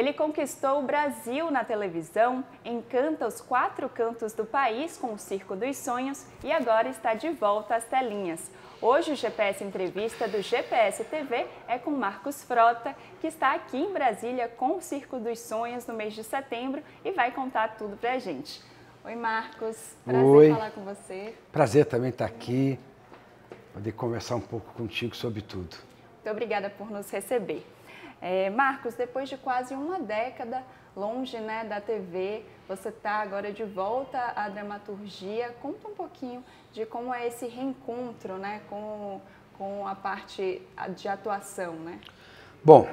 Ele conquistou o Brasil na televisão, encanta os 4 cantos do país com o Circo dos Sonhos e agora está de volta às telinhas. Hoje o GPS Entrevista do GPS TV é com Marcos Frota, que está aqui em Brasília com o Circo dos Sonhos no mês de setembro e vai contar tudo pra gente. Oi, Marcos, prazer falar com você. Prazer também estar aqui, poder conversar um pouco contigo sobre tudo. Muito obrigada por nos receber. Marcos, depois de quase uma década longe, né, da TV, você está agora de volta à dramaturgia. Conta um pouquinho de como é esse reencontro, né, com a parte de atuação, né? Bom,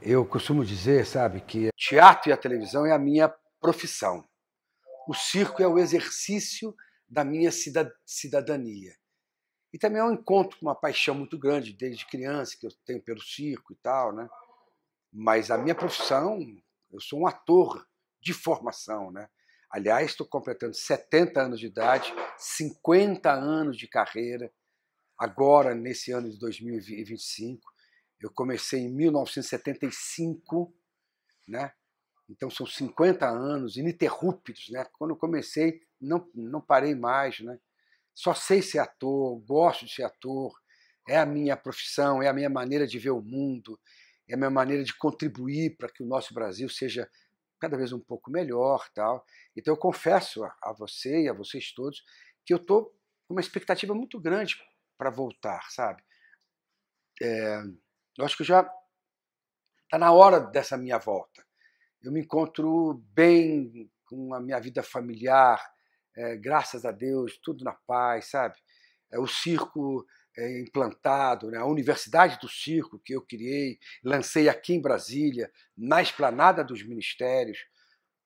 eu costumo dizer, sabe, que o teatro e a televisão é a minha profissão. O circo é o exercício da minha cidadania. E também é um encontro com uma paixão muito grande, desde criança, que eu tenho pelo circo e tal, né? Mas a minha profissão, eu sou um ator de formação, né? Aliás, estou completando 70 anos de idade, 50 anos de carreira. Agora, nesse ano de 2025, eu comecei em 1975, né? Então são 50 anos ininterruptos, né? Quando eu comecei, não parei mais, né? Só sei ser ator, gosto de ser ator, é a minha profissão, é a minha maneira de ver o mundo, é a minha maneira de contribuir para que o nosso Brasil seja cada vez um pouco melhor, tal. Então eu confesso a você e a vocês todos que eu estou com uma expectativa muito grande para voltar, sabe? Eu acho que já está na hora dessa minha volta. Eu me encontro bem com a minha vida familiar, graças a Deus, tudo na paz, sabe? O circo implantado, né? A Universidade do Circo que eu criei, lancei aqui em Brasília, na Esplanada dos Ministérios,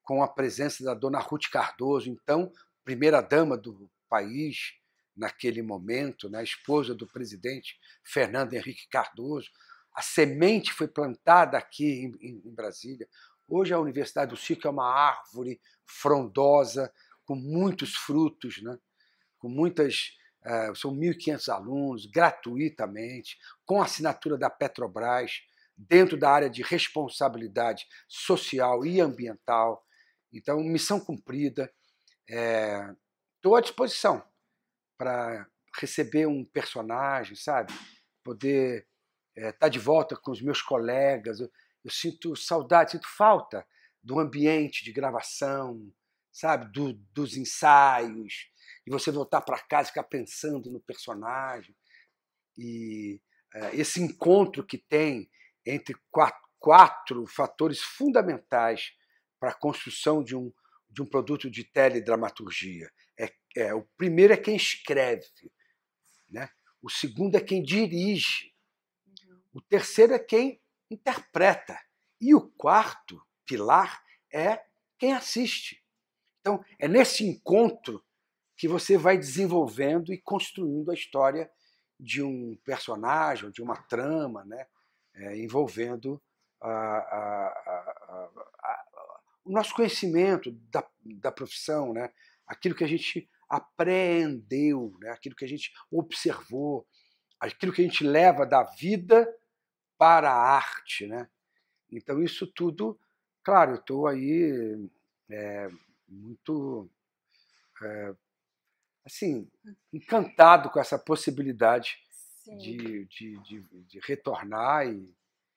com a presença da dona Ruth Cardoso, então primeira-dama do país naquele momento, né? Esposa do presidente Fernando Henrique Cardoso. A semente foi plantada aqui em Brasília. Hoje a Universidade do Circo é uma árvore frondosa, com muitos frutos, né? Com muitas, são 1.500 alunos, gratuitamente, com assinatura da Petrobras, dentro da área de responsabilidade social e ambiental. Então, missão cumprida. Estou à disposição para receber um personagem, sabe? Poder estar de volta com os meus colegas. Eu sinto saudade, sinto falta do ambiente de gravação, sabe, dos ensaios, e você voltar para casa e ficar pensando no personagem. E esse encontro que tem entre quatro fatores fundamentais para a construção de um produto de teledramaturgia. O primeiro é quem escreve, né? O segundo é quem dirige, o terceiro é quem interpreta, e o quarto pilar é quem assiste. Então, é nesse encontro que você vai desenvolvendo e construindo a história de um personagem, de uma trama, né? Envolvendo o nosso conhecimento da profissão, né? Aquilo que a gente apreendeu, né? Aquilo que a gente observou, aquilo que a gente leva da vida para a arte, né? Então, isso tudo, claro, eu estou aí muito assim, encantado com essa possibilidade de retornar.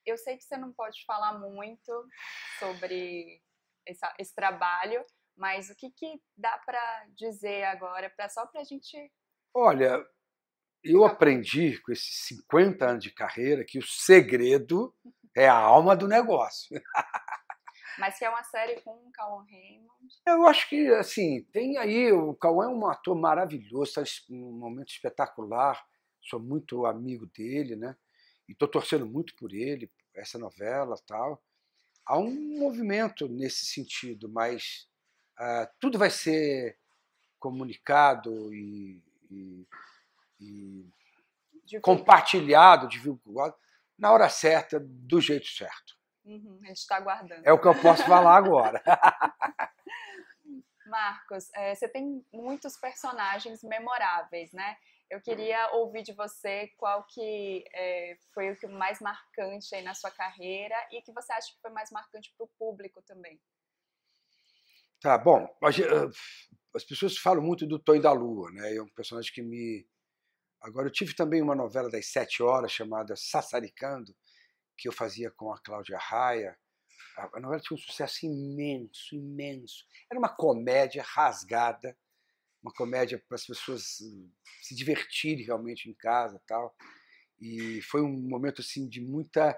Eu sei que você não pode falar muito sobre esse trabalho, mas o que dá para dizer agora, só para a gente... Olha, eu aprendi com esses 50 anos de carreira que o segredo é a alma do negócio. Mas que é uma série com o Cauã Raymond. Eu acho que, assim, tem aí, o Cauã é um ator maravilhoso, está num momento espetacular, sou muito amigo dele, né? E estou torcendo muito por ele, por essa novela e tal. Há um movimento nesse sentido, mas tudo vai ser comunicado e compartilhado, divulgado, na hora certa, do jeito certo. A gente está aguardando. É o que eu posso falar agora. Marcos, você tem muitos personagens memoráveis, né? Eu queria ouvir de você qual que foi o que mais marcante aí na sua carreira e que você acha que foi mais marcante para o público também. Tá, bom, as pessoas falam muito do Tonho da Lua, né? É um personagem que me... Agora, eu tive também uma novela das 7 horas chamada Sassaricando, que eu fazia com a Cláudia Raia. A novela tinha um sucesso imenso, imenso. Era uma comédia rasgada, uma comédia para as pessoas se divertirem realmente em casa, tal. E foi um momento assim de muita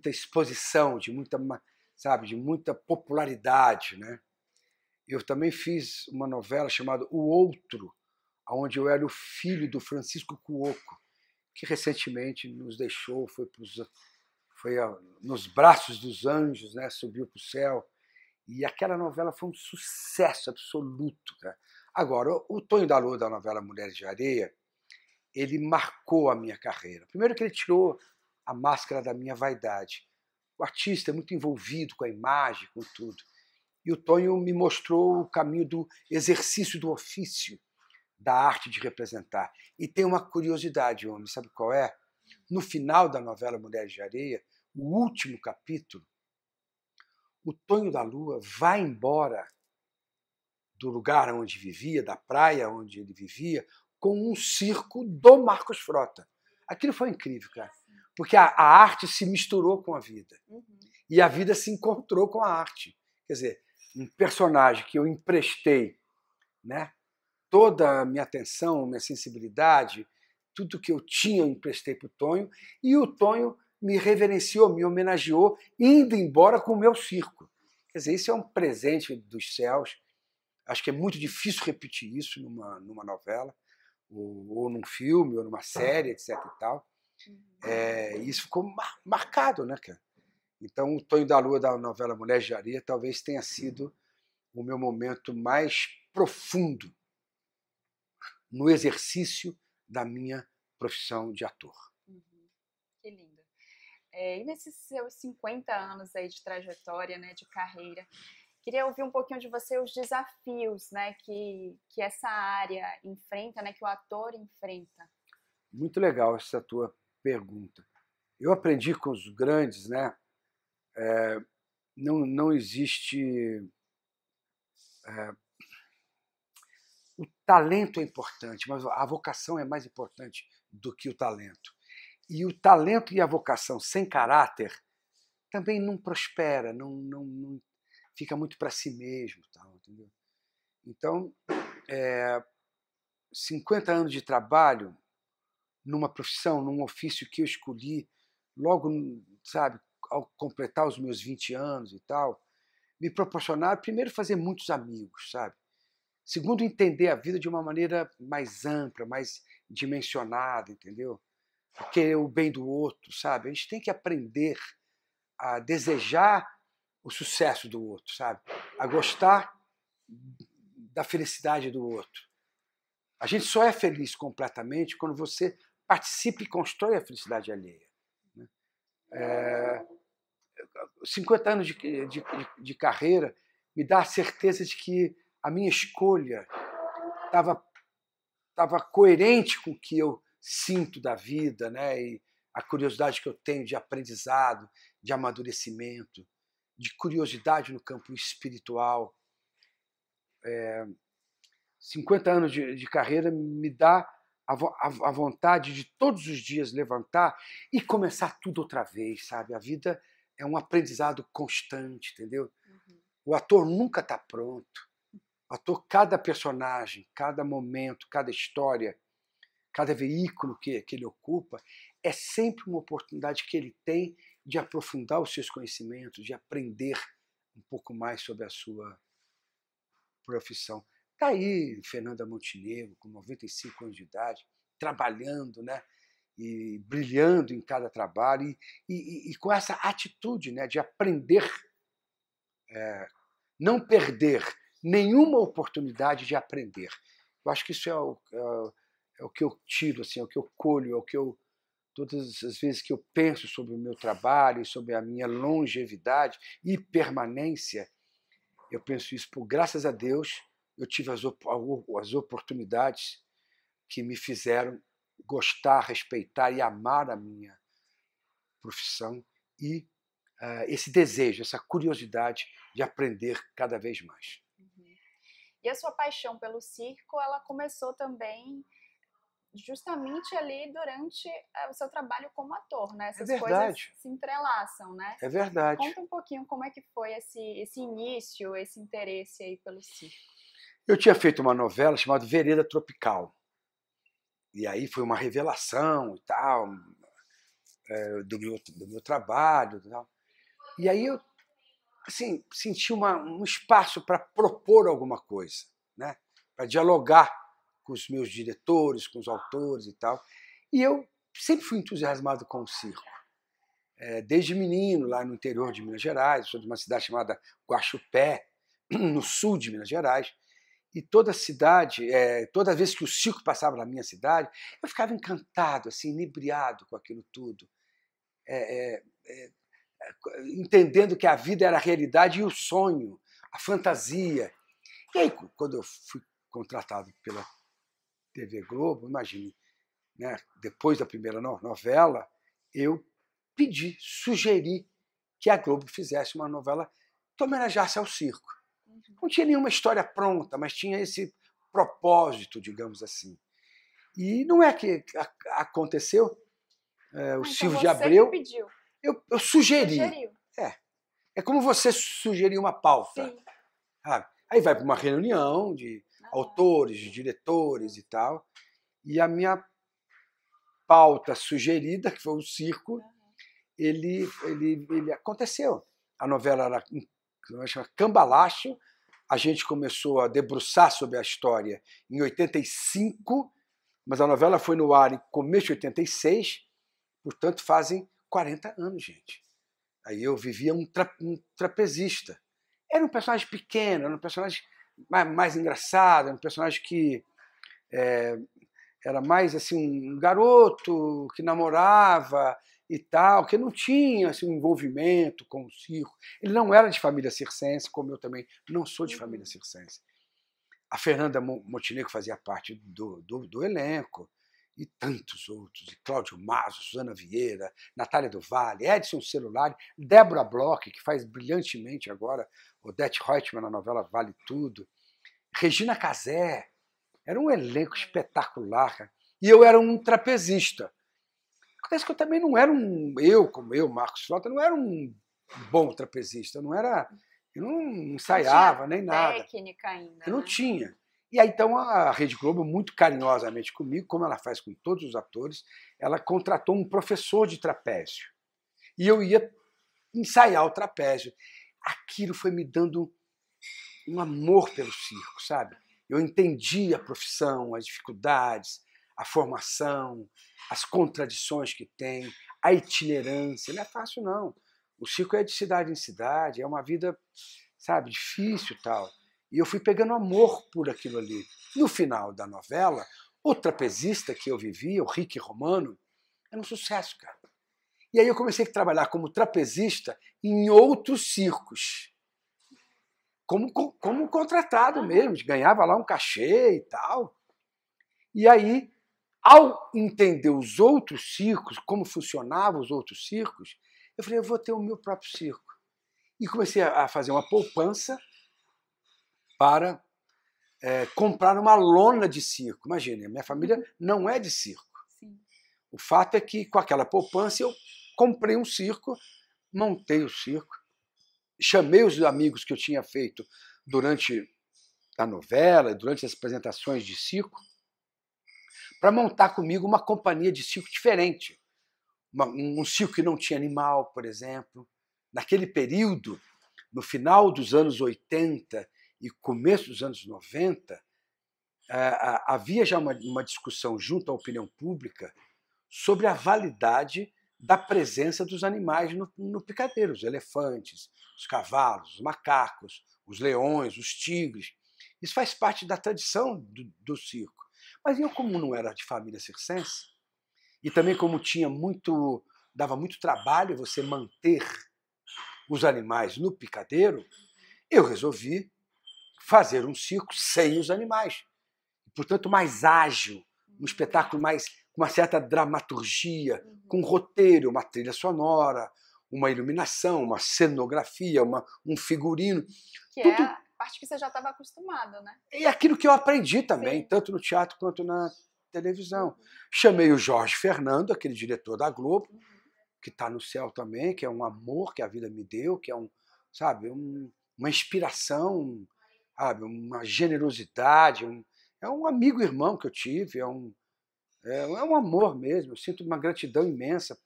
exposição, de muita, sabe, de muita popularidade, né? Eu também fiz uma novela chamada O Outro, onde eu era o filho do Francisco Cuoco, que recentemente nos deixou, foi nos braços dos anjos, né? Subiu para o céu. E aquela novela foi um sucesso absoluto. Cara. Agora, o Tonho da Lua da novela Mulheres de Areia, ele marcou a minha carreira. Primeiro que ele tirou a máscara da minha vaidade. O artista é muito envolvido com a imagem, com tudo. E o Tonho me mostrou o caminho do exercício do ofício, da arte de representar. E tem uma curiosidade, homem, sabe qual é? No final da novela Mulheres de Areia, o último capítulo, o Tonho da Lua vai embora do lugar onde vivia, da praia onde ele vivia, com um circo do Marcos Frota. Aquilo foi incrível, cara. Porque a arte se misturou com a vida. E a vida se encontrou com a arte. Quer dizer, um personagem que eu emprestei, né, toda a minha atenção, minha sensibilidade, tudo que eu tinha eu emprestei para o Tonho, e o Tonho me reverenciou, me homenageou, indo embora com o meu circo. Quer dizer, isso é um presente dos céus. Acho que é muito difícil repetir isso numa novela, ou num filme, ou numa série, etc. E tal. Isso ficou marcado, né, cara? Então, o Tonho da Lua da novela Mulheres de Areia talvez tenha sido o meu momento mais profundo no exercício da minha profissão de ator. Que lindo. E nesses seus 50 anos aí de trajetória, né, de carreira, queria ouvir um pouquinho de você os desafios, né, que essa área enfrenta, né, que o ator enfrenta. Muito legal essa tua pergunta. Eu aprendi com os grandes, né? Não existe... O talento é importante, mas a vocação é mais importante do que o talento. E o talento e a vocação sem caráter também não prospera, não fica muito para si mesmo. Tal, entendeu? Então, 50 anos de trabalho numa profissão, num ofício que eu escolhi logo, sabe, ao completar os meus 20 anos e tal, me proporcionaram, primeiro, fazer muitos amigos, sabe? Segundo, entender a vida de uma maneira mais ampla, mais dimensionada, entendeu? Querer o bem do outro, sabe? A gente tem que aprender a desejar o sucesso do outro, sabe? A gostar da felicidade do outro. A gente só é feliz completamente quando você participa e constrói a felicidade alheia. 50 anos de carreira me dá a certeza de que a minha escolha estava coerente com o que eu sinto da vida, né? E a curiosidade que eu tenho de aprendizado, de amadurecimento, de curiosidade no campo espiritual. 50 anos de carreira me dá a vontade de todos os dias levantar e começar tudo outra vez, sabe? A vida é um aprendizado constante, entendeu? O ator nunca está pronto. O ator, cada personagem, cada momento, cada história, cada veículo que ele ocupa, é sempre uma oportunidade que ele tem de aprofundar os seus conhecimentos, de aprender um pouco mais sobre a sua profissão. Está aí Fernanda Montenegro, com 95 anos de idade, trabalhando, né? E brilhando em cada trabalho, e com essa atitude, né, de aprender, não perder nenhuma oportunidade de aprender. Eu acho que isso é o que eu tiro, assim, é o que eu colho, é o que eu, todas as vezes que eu penso sobre o meu trabalho, sobre a minha longevidade e permanência, eu penso isso, por graças a Deus, eu tive as oportunidades que me fizeram gostar, respeitar e amar a minha profissão e esse desejo, essa curiosidade de aprender cada vez mais. E a sua paixão pelo circo, ela começou também justamente ali durante o seu trabalho como ator, né? Essas coisas se entrelaçam, né? É verdade. Conta um pouquinho como é que foi esse início, esse interesse aí pelo circo. Eu tinha feito uma novela chamada Vereda Tropical. E aí foi uma revelação e tal, do meu trabalho e tal. E aí eu assim, senti um espaço para propor alguma coisa, né? Para dialogar com os meus diretores, com os autores e tal. E eu sempre fui entusiasmado com o circo. Desde menino, lá no interior de Minas Gerais, sou de uma cidade chamada Guaxupé, no sul de Minas Gerais, e toda cidade, toda vez que o circo passava na minha cidade, eu ficava encantado, assim, inebriado com aquilo tudo, entendendo que a vida era a realidade e o sonho, a fantasia. E aí, quando eu fui contratado pela TV Globo, imagine, né, depois da primeira novela, eu sugeri que a Globo fizesse uma novela que homenageasse ao circo. Não tinha nenhuma história pronta, mas tinha esse propósito, digamos assim. E não é que aconteceu, o Silvio de Abreu... Você que pediu. Eu sugeri. Sugeriu. É como você sugerir uma pauta. Sim. Sabe? Aí vai para uma reunião de autores, de diretores e tal, e a minha pauta sugerida, que foi o circo, ele aconteceu. A novela era Cambalacho, a gente começou a debruçar sobre a história em 85, mas a novela foi no ar em começo de 86, portanto fazem 40 anos, gente. Aí eu vivia um trapezista. Era um personagem pequeno, era um personagem mais engraçado, era um personagem que era mais assim um garoto que namorava e tal, que não tinha assim, um envolvimento com o circo. Ele não era de família circense, como eu também não sou de família circense. A Fernanda Montenegro fazia parte do elenco, e tantos outros, e Cláudio Mazo, Suzana Vieira, Natália do Vale, Edson Celulari, Débora Bloch, que faz brilhantemente agora Odete Reutemann na novela Vale Tudo, Regina Casé. Era um elenco espetacular, cara. E eu era um trapezista. Acontece que eu também não era Marcos Frota, não era um bom trapezista, eu não ensaiava nem nada. Técnica ainda. Eu não tinha. E aí, então, a Rede Globo, muito carinhosamente comigo, como ela faz com todos os atores, ela contratou um professor de trapézio. E eu ia ensaiar o trapézio. Aquilo foi me dando um amor pelo circo, sabe? Eu entendi a profissão, as dificuldades, a formação, as contradições que tem, a itinerância. Não é fácil, não. O circo é de cidade em cidade, é uma vida, sabe, difícil e tal. E eu fui pegando amor por aquilo ali. No final da novela, o trapezista que eu vivia, o Rick Romano, era um sucesso, cara. E aí eu comecei a trabalhar como trapezista em outros circos. Como contratado mesmo, ganhava lá um cachê e tal. E aí, ao entender os outros circos, como funcionavam os outros circos, eu falei, eu vou ter o meu próprio circo. E comecei a fazer uma poupança para comprar uma lona de circo. Imagina, minha família não é de circo. Sim. O fato é que, com aquela poupança, eu comprei um circo, montei o circo, chamei os amigos que eu tinha feito durante a novela, durante as apresentações de circo, para montar comigo uma companhia de circo diferente. Um circo que não tinha animal, por exemplo. Naquele período, no final dos anos 80 e começo dos anos 90, havia já uma discussão junto à opinião pública sobre a validade da presença dos animais no picadeiro, os elefantes, os cavalos, os macacos, os leões, os tigres. Isso faz parte da tradição do circo. Mas eu, como não era de família circense, e também como dava muito trabalho você manter os animais no picadeiro, eu resolvi fazer um circo sem os animais. Portanto, mais ágil, um espetáculo mais com uma certa dramaturgia, com um roteiro, uma trilha sonora, uma iluminação, uma cenografia, um figurino. Que tudo... é a parte que você já estava acostumado, né? E aquilo que eu aprendi também, Sim. tanto no teatro quanto na televisão. Chamei o Jorge Fernando, aquele diretor da Globo, que está no céu também, que é um amor que a vida me deu, que é uma inspiração, sabe, uma generosidade, é um amigo irmão que eu tive, é um amor mesmo. Eu sinto uma gratidão imensa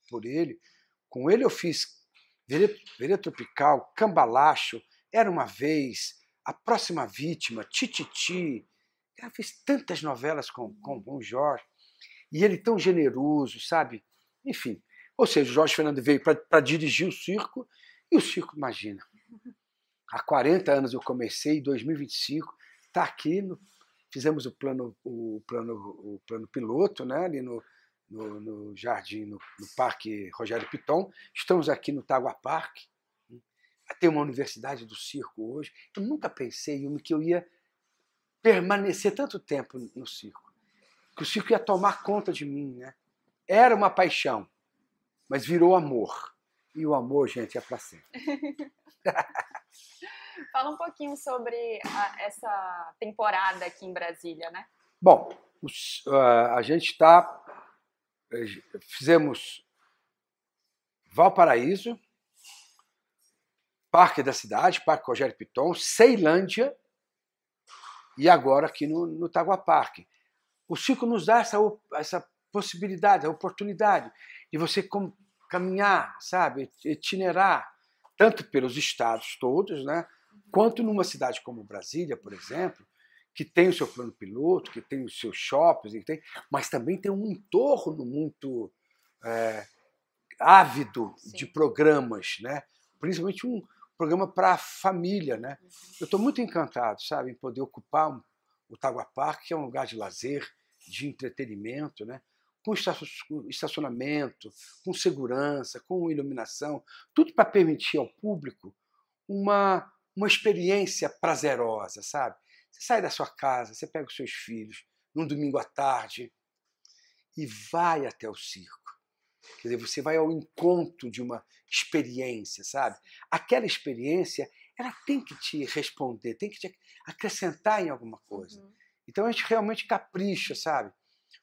por ele. Com ele eu fiz Vereda Tropical, Cambalacho, Era uma Vez, A Próxima Vítima, Tititi. Eu fiz tantas novelas com o Jorge. E ele tão generoso, sabe? Enfim. Ou seja, o Jorge Fernando veio para dirigir o circo, e o circo, imagina. Há 40 anos eu comecei, em 2025, está aqui, fizemos o plano piloto, né, ali no jardim, no Parque Rogério Piton. Estamos aqui no Tagua Park. Tem uma universidade do circo hoje. Eu nunca pensei que eu ia permanecer tanto tempo no circo. Que o circo ia tomar conta de mim, né? Era uma paixão, mas virou amor. E o amor, gente, é para sempre. Fala um pouquinho sobre essa temporada aqui em Brasília, né? Bom, a gente fizemos Valparaíso, Parque da Cidade, Parque Rogério Piton, Ceilândia e agora aqui no Tagua Park. O circo nos dá essa possibilidade, a oportunidade de você caminhar, sabe, itinerar, tanto pelos estados todos, né, quanto numa cidade como Brasília, por exemplo, que tem o seu plano piloto, que tem os seus shoppings, mas também tem um entorno muito ávido de programas, né, principalmente um programa para a família, né. Eu estou muito encantado, sabe, em poder ocupar o Tagua Park, que é um lugar de lazer, de entretenimento, né, com estacionamento, com segurança, com iluminação, tudo para permitir ao público uma experiência prazerosa, sabe? Você sai da sua casa, você pega os seus filhos num domingo à tarde e vai até o circo. Quer dizer, você vai ao encontro de uma experiência, sabe? Aquela experiência, ela tem que te responder, tem que te acrescentar em alguma coisa. Então a gente realmente capricha, sabe?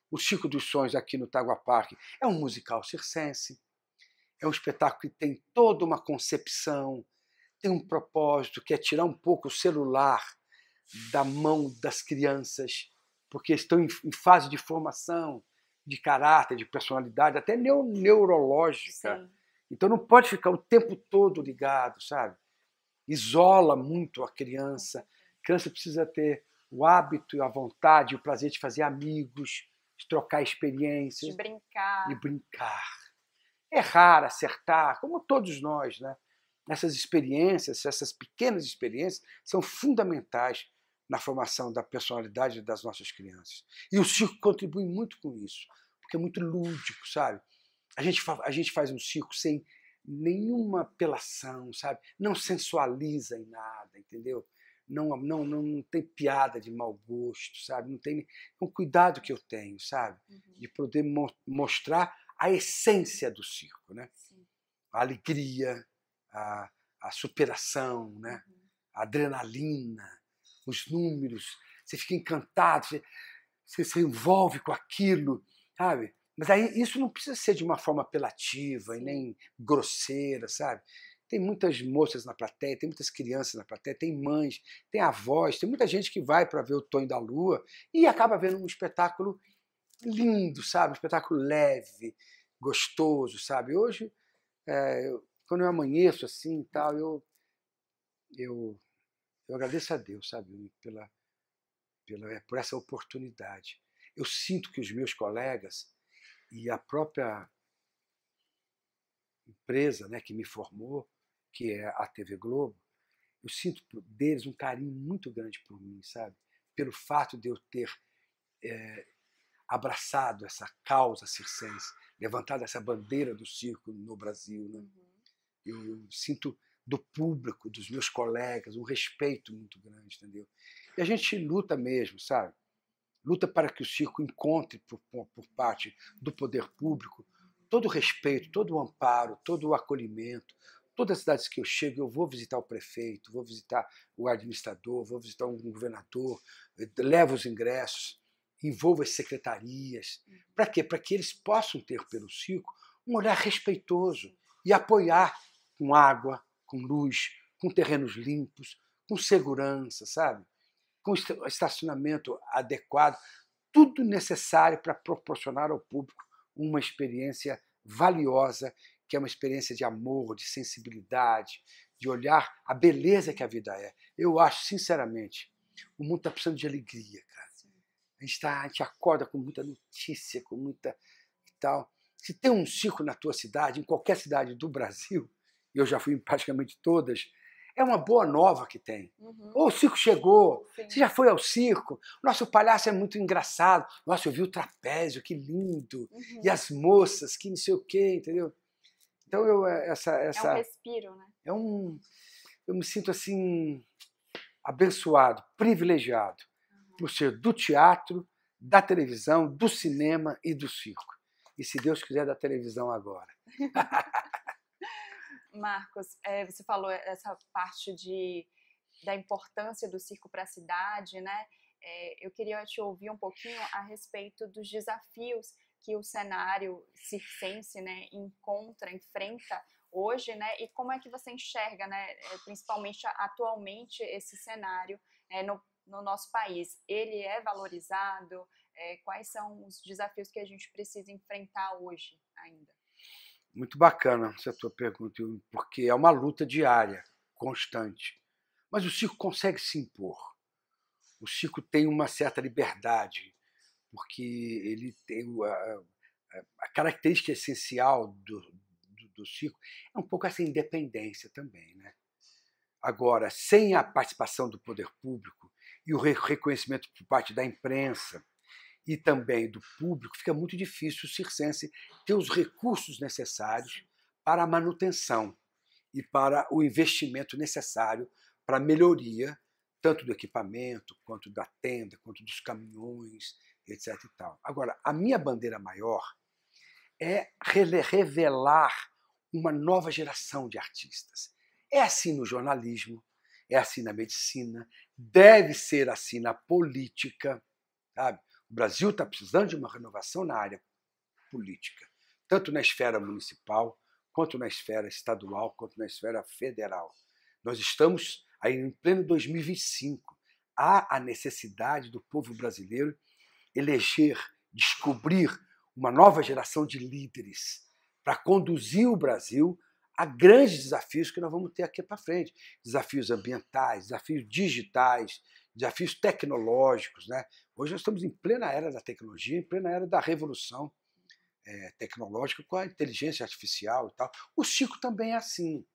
O Circo dos Sonhos aqui no Tagua Park é um musical circense, é um espetáculo que tem toda uma concepção, tem um propósito, que é tirar um pouco o celular da mão das crianças, porque estão em fase de formação, de caráter, de personalidade, até neurológica. Sim. Então não pode ficar o tempo todo ligado, sabe? Isola muito a criança. A criança precisa ter o hábito, a vontade, o prazer de fazer amigos, de trocar experiências. De brincar. De brincar. Errar, acertar, como todos nós, né? Essas experiências, essas pequenas experiências, são fundamentais na formação da personalidade das nossas crianças. E o circo contribui muito com isso, porque é muito lúdico, sabe? A gente faz um circo sem nenhuma apelação, sabe? Não sensualiza em nada, entendeu? Não tem piada de mau gosto, sabe? Não tem um cuidado que eu tenho, sabe? De poder mostrar a essência do circo, né? Sim. A alegria, a superação, né? A adrenalina, os números, você fica encantado, você se envolve com aquilo, sabe? Mas aí isso não precisa ser de uma forma apelativa. Sim. E nem grosseira, sabe? Tem muitas moças na plateia, tem muitas crianças na plateia, tem mães, tem avós, tem muita gente que vai para ver o Tonho da Lua e acaba vendo um espetáculo lindo, sabe? Um espetáculo leve, gostoso, sabe? Hoje, quando eu amanheço assim, tal, eu agradeço a Deus, sabe? Por essa oportunidade. Eu sinto que os meus colegas e a própria empresa, né, que me formou, que é a TV Globo, eu sinto deles um carinho muito grande por mim, sabe? Pelo fato de eu ter abraçado essa causa circense, levantado essa bandeira do circo no Brasil, né? Eu sinto do público, dos meus colegas, um respeito muito grande, entendeu? E a gente luta mesmo, sabe? luta para que o circo encontre, por parte do poder público, todo o respeito, todo o amparo, todo o acolhimento. Todas as cidades que eu chego, eu vou visitar o prefeito, vou visitar o administrador, vou visitar um governador, levo os ingressos, envolvo as secretarias. Para quê? Para que eles possam ter pelo circo um olhar respeitoso e apoiar com água, com luz, com terrenos limpos, com segurança, sabe? Com estacionamento adequado, tudo necessário para proporcionar ao público uma experiência valiosa, que é uma experiência de amor, de sensibilidade, de olhar a beleza que a vida é. Eu acho, sinceramente, o mundo está precisando de alegria, cara. A gente acorda com muita notícia, com muita e tal. Se tem um circo na tua cidade, em qualquer cidade do Brasil, eu já fui em praticamente todas, é uma boa nova que tem. Ou o circo chegou, sim. Você já foi ao circo, nosso palhaço é muito engraçado, nossa, eu vi o trapézio, que lindo, e as moças, que não sei o quê, entendeu? Então é um respiro, né? Eu me sinto assim abençoado, privilegiado por ser do teatro, da televisão, do cinema e do circo. E se Deus quiser, da televisão agora. Marcos, você falou essa parte da importância do circo para a cidade, né? Eu queria te ouvir um pouquinho a respeito dos desafios que o cenário circense, né, enfrenta hoje, né? E como é que você enxerga, né, principalmente atualmente, esse cenário no nosso país? Ele é valorizado? Quais são os desafios que a gente precisa enfrentar hoje ainda? Muito bacana essa tua pergunta, porque é uma luta diária, constante. Mas o circo consegue se impor. O circo tem uma certa liberdade, porque ele tem a característica essencial do circo é um pouco essa independência também, né? Agora, sem a participação do poder público e o reconhecimento por parte da imprensa e também do público, fica muito difícil o circense ter os recursos necessários para a manutenção e para o investimento necessário para a melhoria tanto do equipamento, quanto da tenda, quanto dos caminhões, etc. e tal. Agora, a minha bandeira maior é revelar uma nova geração de artistas. É assim no jornalismo, é assim na medicina, deve ser assim na política, sabe? O Brasil está precisando de uma renovação na área política, tanto na esfera municipal, quanto na esfera estadual, quanto na esfera federal. Nós estamos aí em pleno 2025. Há a necessidade do povo brasileiro eleger, descobrir uma nova geração de líderes para conduzir o Brasil a grandes desafios que nós vamos ter aqui para frente. Desafios ambientais, desafios digitais, desafios tecnológicos, né? Hoje nós estamos em plena era da tecnologia, em plena era da revolução tecnológica com a inteligência artificial e tal. O circo também é assim.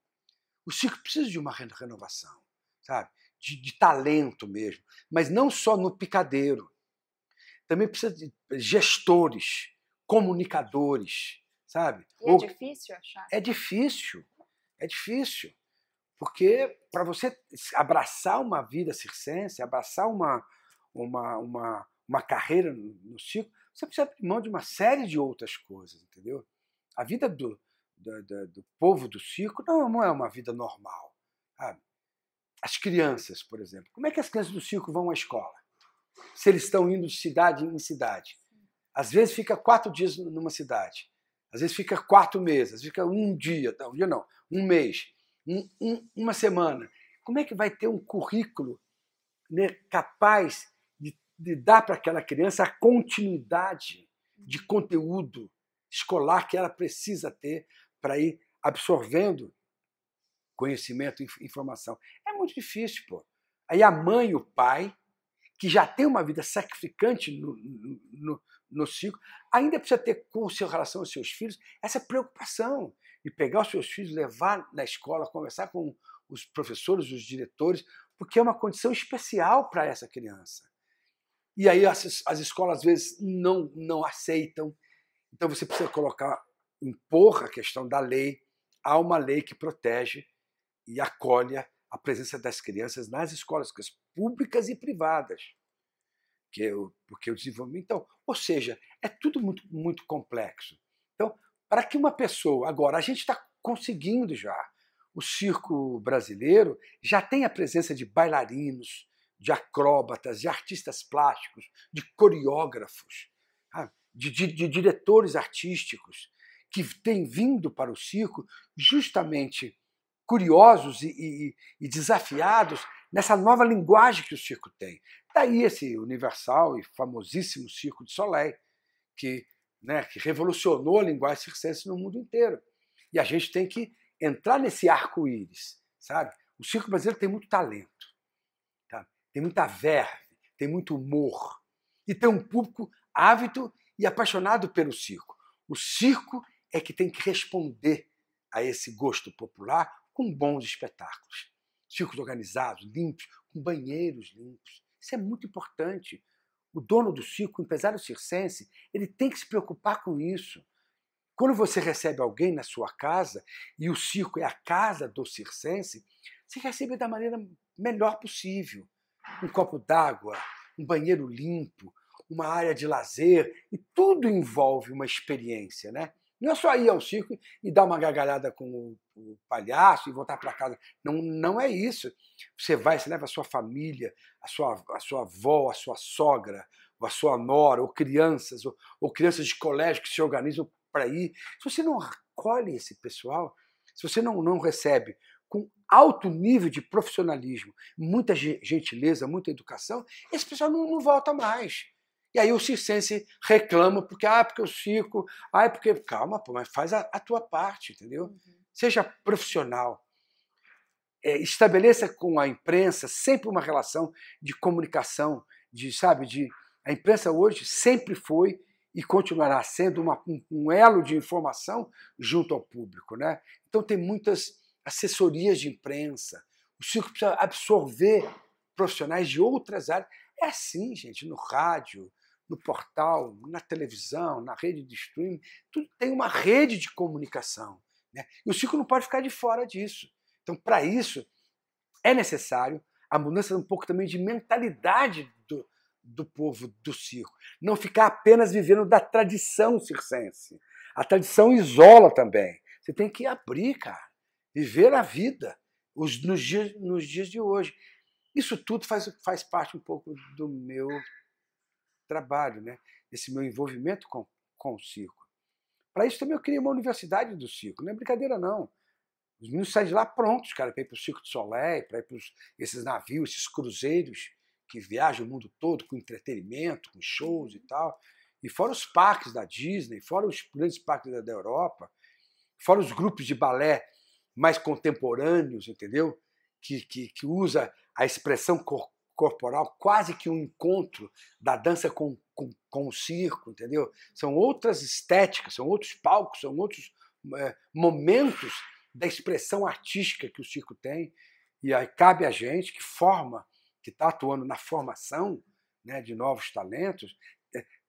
O circo precisa de uma renovação, sabe? De talento mesmo, mas não só no picadeiro. Também precisa de gestores, comunicadores, sabe? E é difícil achar? É difícil, porque para você abraçar uma vida circense, abraçar uma carreira no circo, você precisa abrir mão de uma série de outras coisas, entendeu? A vida do povo do circo não é uma vida normal, sabe? As crianças, por exemplo, como é que as crianças do circo vão à escola? Se eles estão indo de cidade em cidade. Às vezes fica 4 dias numa cidade, às vezes fica 4 meses, às vezes fica um dia não, um mês, uma semana. Como é que vai ter um currículo, né, capaz de dar para aquela criança a continuidade de conteúdo escolar que ela precisa ter para ir absorvendo conhecimento e informação? É muito difícil, pô. Aí a mãe e o pai, que já tem uma vida sacrificante no circo, ainda precisa ter com relação aos seus filhos essa preocupação de pegar os seus filhos, levar na escola, conversar com os professores, os diretores, porque é uma condição especial para essa criança. E aí as escolas às vezes não aceitam. Então você precisa impor a questão da lei. Há uma lei que protege e acolhe a presença das crianças nas escolas públicas e privadas. porque o desenvolvimento... Então, ou seja, é tudo muito, muito complexo. Então, para que uma pessoa... Agora, a gente está conseguindo já. O circo brasileiro já tem a presença de bailarinos, de acróbatas, de artistas plásticos, de coreógrafos, de diretores artísticos que têm vindo para o circo justamente curiosos e desafiados nessa nova linguagem que o circo tem. Daí esse universal e famosíssimo Circo du Soleil, que revolucionou a linguagem circense no mundo inteiro. E a gente tem que entrar nesse arco-íris, sabe? O circo brasileiro tem muito talento, tá? Tem muita verve, tem muito humor e tem um público ávido e apaixonado pelo circo. O circo é que tem que responder a esse gosto popular com bons espetáculos. Circos organizados, limpos, com banheiros limpos. Isso é muito importante. O dono do circo, o empresário circense, ele tem que se preocupar com isso. Quando você recebe alguém na sua casa, e o circo é a casa do circense, você recebe da maneira melhor possível. Um copo d'água, um banheiro limpo, uma área de lazer, e tudo envolve uma experiência, né? Não é só ir ao circo e dar uma gargalhada com o palhaço e voltar para casa. Não, não é isso. Você leva a sua família, a sua avó, a sua sogra, ou a sua nora, ou crianças de colégio que se organizam para ir. Se você não acolhe esse pessoal, se você não recebe com alto nível de profissionalismo, muita gentileza, muita educação, esse pessoal não volta mais. E aí o circense reclama porque o circo... porque... Calma, pô, mas faz a tua parte, entendeu? Uhum. Seja profissional. Estabeleça com a imprensa sempre uma relação de comunicação, a imprensa hoje sempre foi e continuará sendo um elo de informação junto ao público, né? Então tem muitas assessorias de imprensa. O circo precisa absorver profissionais de outras áreas. É assim, gente, no rádio, no portal, na televisão, na rede de streaming, tudo tem uma rede de comunicação, né? E o circo não pode ficar de fora disso. Então, para isso, é necessário a mudança um pouco também de mentalidade do povo do circo. Não ficar apenas vivendo da tradição circense. A tradição isola também. Você tem que abrir, cara. Viver a vida nos dias de hoje. Isso tudo faz parte um pouco do meu trabalho, né? Esse meu envolvimento com o circo. Para isso também eu criei uma universidade do circo. Não é brincadeira, não. Os meninos saem de lá prontos, cara, para ir para o Circo du Soleil, para ir para esses navios, esses cruzeiros que viajam o mundo todo com entretenimento, com shows e tal. E fora os parques da Disney, fora os grandes parques da Europa, fora os grupos de balé mais contemporâneos, entendeu? Que usa a expressão corporal, quase que um encontro da dança com o circo, entendeu? São outras estéticas, são outros palcos, são outros momentos da expressão artística que o circo tem, e aí cabe a gente que está atuando na formação, né, de novos talentos,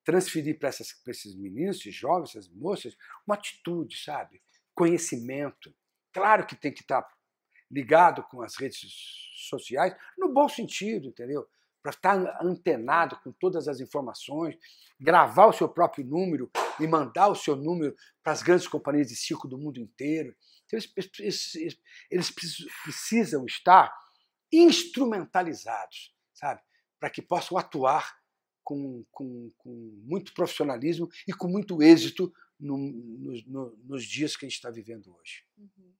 transferir para esses meninos, esses jovens, essas moças, uma atitude, sabe? Conhecimento. Claro que tem que estar ligado com as redes sociais, no bom sentido, entendeu? Para estar antenado com todas as informações, gravar o seu próprio número e mandar o seu número para as grandes companhias de circo do mundo inteiro. Eles precisam estar instrumentalizados, sabe? Para que possam atuar com muito profissionalismo e com muito êxito nos dias que a gente está vivendo hoje. Uhum.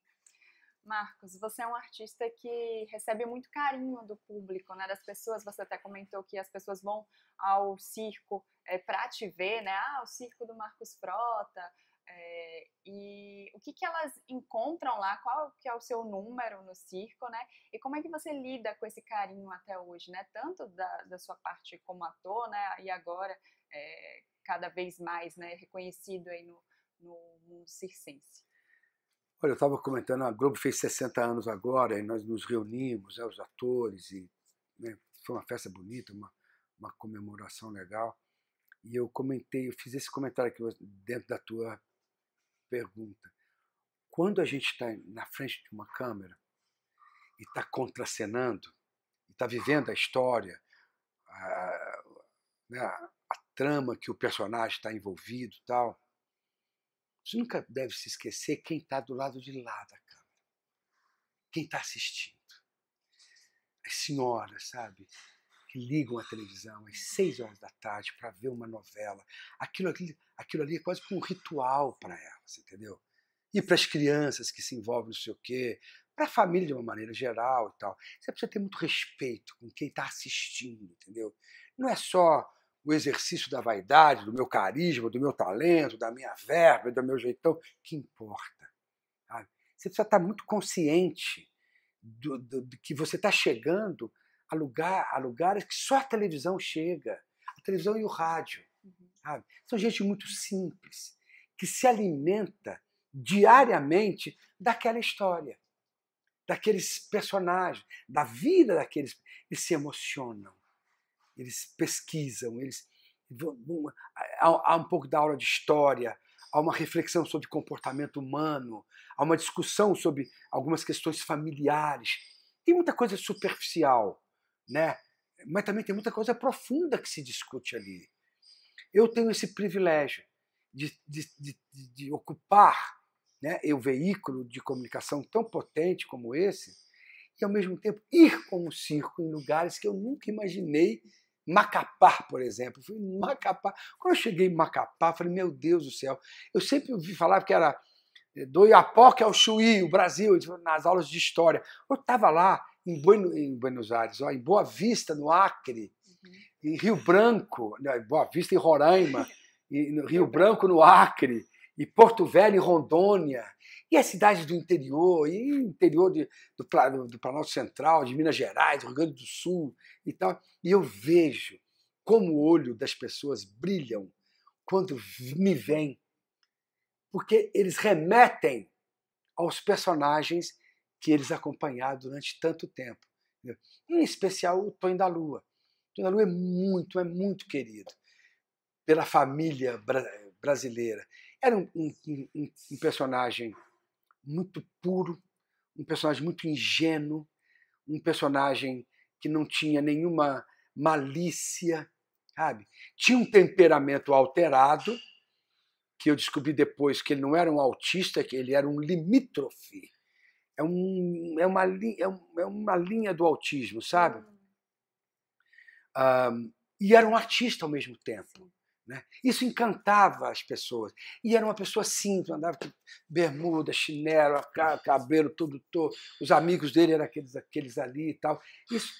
Marcos, você é um artista que recebe muito carinho do público, né, das pessoas. Você até comentou que as pessoas vão ao circo para te ver, né? O circo do Marcos Frota. E o que elas encontram lá? Qual que é o seu número no circo, né? E como é que você lida com esse carinho até hoje, né? Tanto da sua parte como ator, né? E agora cada vez mais, né, reconhecido aí no mundo circense. Olha, eu estava comentando, a Globo fez 60 anos agora, e nós nos reunimos, os atores, e né, foi uma festa bonita, uma comemoração legal. E eu fiz esse comentário aqui dentro da tua pergunta. Quando a gente está na frente de uma câmera e está contracenando, e está vivendo a história, né, a trama que o personagem está envolvido e tal, você nunca deve se esquecer quem está do lado de lá da câmera, quem está assistindo. As senhoras, sabe, que ligam a televisão às 6 horas da tarde para ver uma novela. Aquilo ali é quase como um ritual para elas, entendeu? E para as crianças que se envolvem não sei o quê, para a família de uma maneira geral e tal. Você precisa ter muito respeito com quem está assistindo, entendeu? Não é só o exercício da vaidade, do meu carisma, do meu talento, da minha verba, do meu jeitão, que importa. Sabe? Você precisa estar muito consciente de que você está chegando a lugares que só a televisão chega. A televisão e o rádio. Sabe? São gente muito simples, que se alimenta diariamente daquela história, daqueles personagens, da vida daqueles. Eles se emocionam, eles pesquisam, há um pouco da aula de história, há uma reflexão sobre comportamento humano, há uma discussão sobre algumas questões familiares. Tem muita coisa superficial, né? Mas também tem muita coisa profunda que se discute ali. Eu tenho esse privilégio de ocupar, né, o veículo de comunicação tão potente como esse, e ao mesmo tempo ir com o circo em lugares que eu nunca imaginei. Macapá, por exemplo. Eu fui em Macapá. Quando eu cheguei em Macapá, falei, meu Deus do céu. Eu sempre ouvi falar que era do Iapoque ao Chuí, o Brasil, nas aulas de história. Eu estava lá em Buenos Aires, em Boa Vista, no Acre, em Rio Branco, Boa Vista, em Roraima, em Rio Branco, no Acre, e Porto Velho, em Rondônia, e as cidades do interior, e interior do Planalto Central, de Minas Gerais, do Rio Grande do Sul e tal. E eu vejo como o olho das pessoas brilham quando me veem, porque eles remetem aos personagens que eles acompanharam durante tanto tempo. Em especial o Tonho da Lua. O Tonho da Lua é muito querido pela família brasileira. Era um personagem muito puro, um personagem muito ingênuo, um personagem que não tinha nenhuma malícia, sabe? Tinha um temperamento alterado, que eu descobri depois que ele não era um autista, que ele era um limítrofe. É uma linha do autismo, sabe? E era um artista ao mesmo tempo. Né? Isso encantava as pessoas. E era uma pessoa simples, andava com bermuda, chinelo, cabelo todo torto. Os amigos dele eram aqueles ali e tal. Isso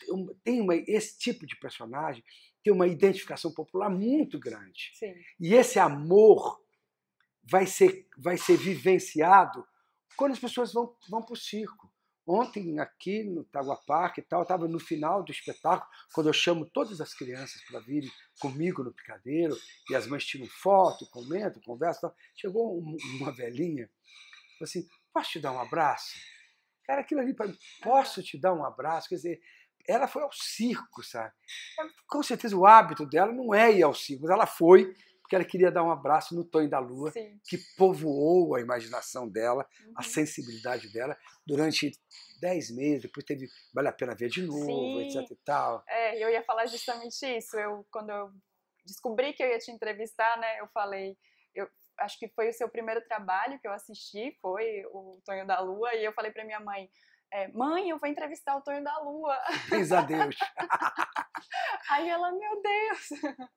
esse tipo de personagem tem uma identificação popular muito grande. Sim. E esse amor vai ser vivenciado quando as pessoas vão para o circo. Ontem, aqui no Tagua Park e tal, estava no final do espetáculo, quando eu chamo todas as crianças para virem comigo no picadeiro, e as mães tiram foto, comentam, conversam. Tal. Chegou uma velhinha, falou assim, posso te dar um abraço? Cara, aquilo ali para mim, posso te dar um abraço? Quer dizer, ela foi ao circo, sabe? Com certeza o hábito dela não é ir ao circo, mas ela foi porque ela queria dar um abraço no Tonho da Lua, sim, que povoou a imaginação dela, a sensibilidade dela, durante 10 meses, depois teve Vale a Pena Ver de Novo, sim, etc e tal. Eu ia falar justamente isso. Quando eu descobri que eu ia te entrevistar, né, eu falei, acho que foi o seu primeiro trabalho que eu assisti, foi o Tonho da Lua, e eu falei para minha mãe, mãe, eu vou entrevistar o Tonho da Lua. Graças a Deus. Aí ela, meu Deus.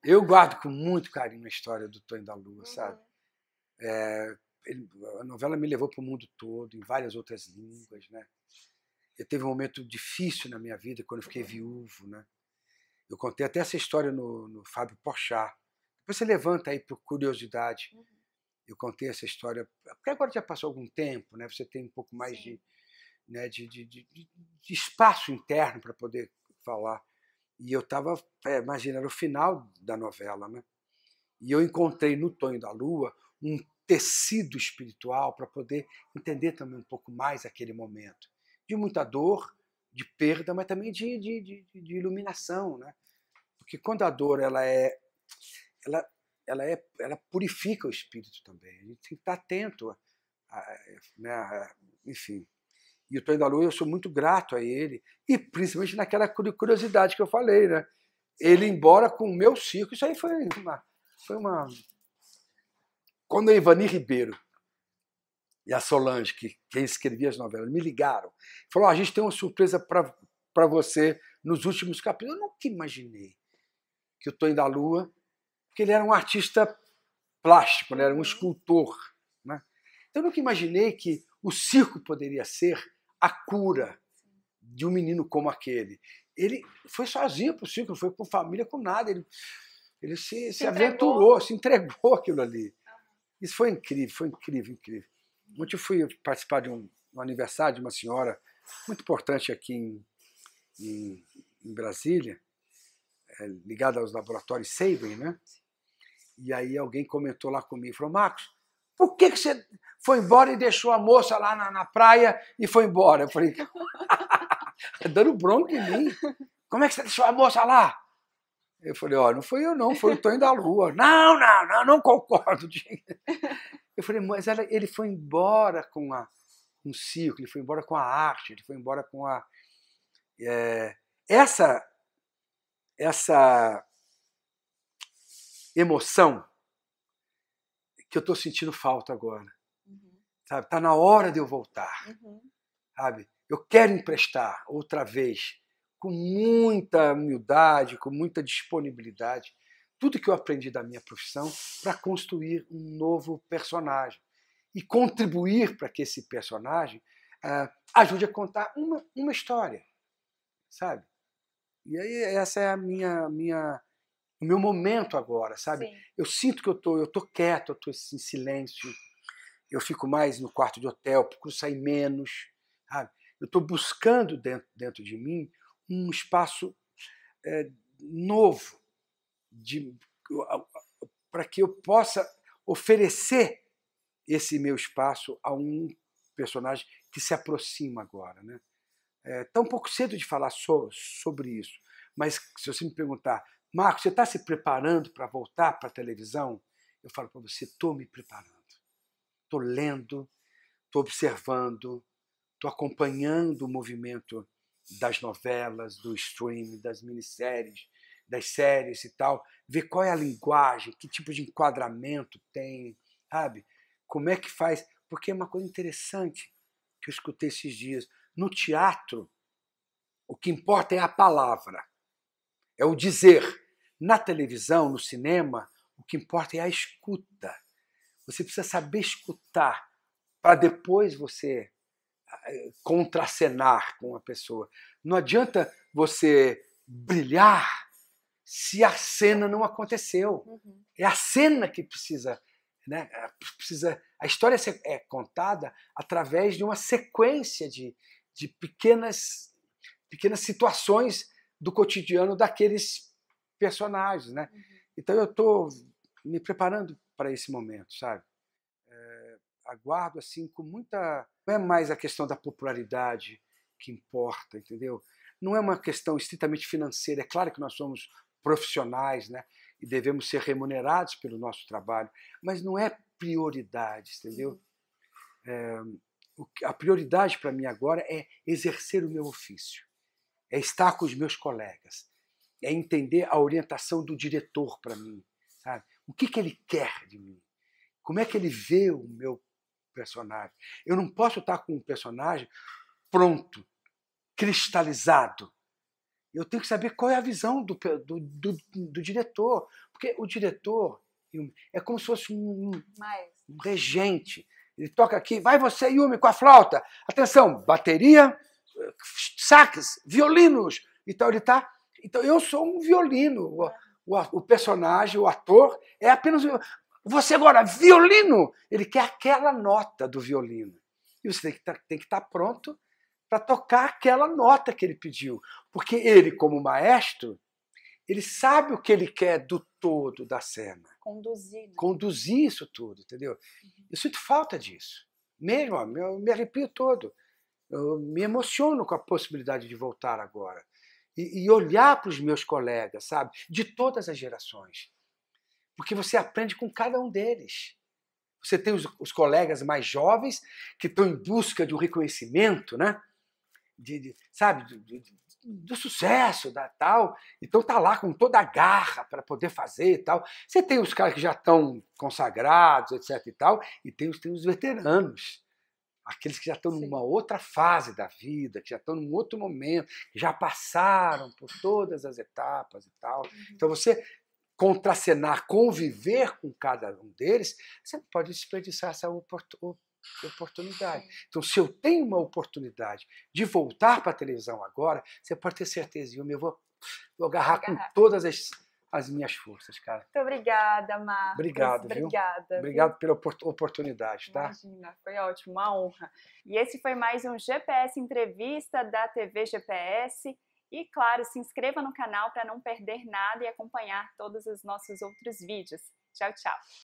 Eu guardo com muito carinho a história do Tonho da Lua, sabe? A novela me levou para o mundo todo, em várias outras línguas, né? Eu teve um momento difícil na minha vida quando eu fiquei viúvo, né? Eu contei até essa história no Fábio Porchat. Depois você levanta aí por curiosidade. Eu contei essa história, porque agora já passou algum tempo, né? Você tem um pouco mais de espaço interno para poder falar. E eu estava, imagina, era o final da novela, né? E eu encontrei no Tonho da Lua um tecido espiritual para poder entender também um pouco mais aquele momento. De muita dor, de perda, mas também de iluminação, né? Porque quando a dor ela purifica o espírito também. A gente tem que estar atento, enfim. E o Tonho da Lua, eu sou muito grato a ele, e principalmente naquela curiosidade que eu falei, né? ele embora com o meu circo. Isso aí foi uma... Quando a Ivani Ribeiro e a Solange, quem escrevia as novelas, me ligaram, falou: a gente tem uma surpresa para você nos últimos capítulos. Eu nunca imaginei que o Tonho da Lua, porque ele era um artista plástico, ele era um escultor, né? Então, eu nunca imaginei que o circo poderia ser a cura de um menino como aquele. Ele foi sozinho para o circo, não foi com família, com nada. Ele se aventurou, se entregou aquilo ali. Isso foi incrível, foi incrível, incrível. Ontem eu fui participar de um aniversário de uma senhora muito importante aqui em Brasília, ligada aos laboratórios Sabin, né? E aí alguém comentou lá comigo, falou: Marcos, por que você foi embora e deixou a moça lá na praia e foi embora? Eu falei, dando bronca em mim. Como é que você deixou a moça lá? Eu falei: ó, não foi eu não, foi o Tonho da Lua. Não concordo. Eu falei: mas ele foi embora com um circo, ele foi embora com a arte, ele foi embora com essa emoção que eu estou sentindo falta agora. Sabe? Tá na hora de eu voltar. Sabe? Eu quero emprestar outra vez, com muita humildade, com muita disponibilidade, tudo que eu aprendi da minha profissão para construir um novo personagem e contribuir para que esse personagem ajude a contar uma história, sabe? E aí essa é o meu momento agora, sabe? Sim. Eu sinto que eu tô quieto, eu tô em silêncio, eu fico mais no quarto de hotel, procuro sair menos, sabe? Eu estou buscando dentro de mim um espaço novo para que eu possa oferecer esse meu espaço a um personagem que se aproxima agora, né? Tá um pouco cedo de falar sobre isso, mas se você me perguntar: Marcos, você está se preparando para voltar para a televisão? Eu falo para você: estou me preparando. Estou lendo, estou observando, estou acompanhando o movimento das novelas, do streaming, das minisséries, das séries e tal, ver qual é a linguagem, que tipo de enquadramento tem, sabe? Como é que faz? Porque é uma coisa interessante que eu escutei esses dias. No teatro, o que importa é a palavra, é o dizer. Na televisão, no cinema, o que importa é a escuta. Você precisa saber escutar para depois você contracenar com a pessoa. Não adianta você brilhar se a cena não aconteceu. É a cena que precisa, né? A história é contada através de uma sequência de pequenas situações do cotidiano daqueles personagens, né? Então eu estou me preparando para esse momento, sabe? Aguardo assim com muita... Não é mais a questão da popularidade que importa, entendeu? Não é uma questão estritamente financeira. É claro que nós somos profissionais, né? E devemos ser remunerados pelo nosso trabalho, mas não é prioridade, entendeu? A prioridade para mim agora é exercer o meu ofício, é estar com os meus colegas, é entender a orientação do diretor para mim, sabe? O que ele quer de mim? Como é que ele vê o meu personagem? Eu não posso estar com um personagem pronto, cristalizado. Eu tenho que saber qual é a visão do diretor, porque o diretor é como se fosse um regente. Ele toca aqui: vai você, Yumi, com a flauta. Atenção, bateria, sax, violinos. Então ele tá. Então eu sou um violino. O personagem, o ator, é apenas... Você agora, violino! Ele quer aquela nota do violino. E você tem que estar pronto para tocar aquela nota que ele pediu. Porque ele, como maestro, ele sabe o que ele quer do todo da cena. Conduzir. Né? Conduzir isso tudo, entendeu? Eu sinto falta disso. Mesmo, eu me arrepio todo. Eu me emociono com a possibilidade de voltar agora. E olhar para os meus colegas, sabe? De todas as gerações. Porque você aprende com cada um deles. Você tem os colegas mais jovens que estão em busca de um reconhecimento, né? sabe, do sucesso, da tal. Então tá lá com toda a garra para poder fazer e tal. Você tem os caras que já estão consagrados, etc e tal, e tem os veteranos. Aqueles que já estão numa outra fase da vida, que já estão num outro momento, que já passaram por todas as etapas e tal. Então você contracenar, conviver com cada um deles, você não pode desperdiçar essa oportunidade. Então, se eu tenho uma oportunidade de voltar para a televisão agora, você pode ter certeza, eu vou agarrar com todas as minhas forças, cara. Muito obrigada, Marcos. Obrigado, viu? Obrigada. Obrigado pela oportunidade, tá? Imagina, foi ótimo, uma honra. E esse foi mais um GPS Entrevista da TV GPS. E, claro, se inscreva no canal para não perder nada e acompanhar todos os nossos outros vídeos. Tchau, tchau!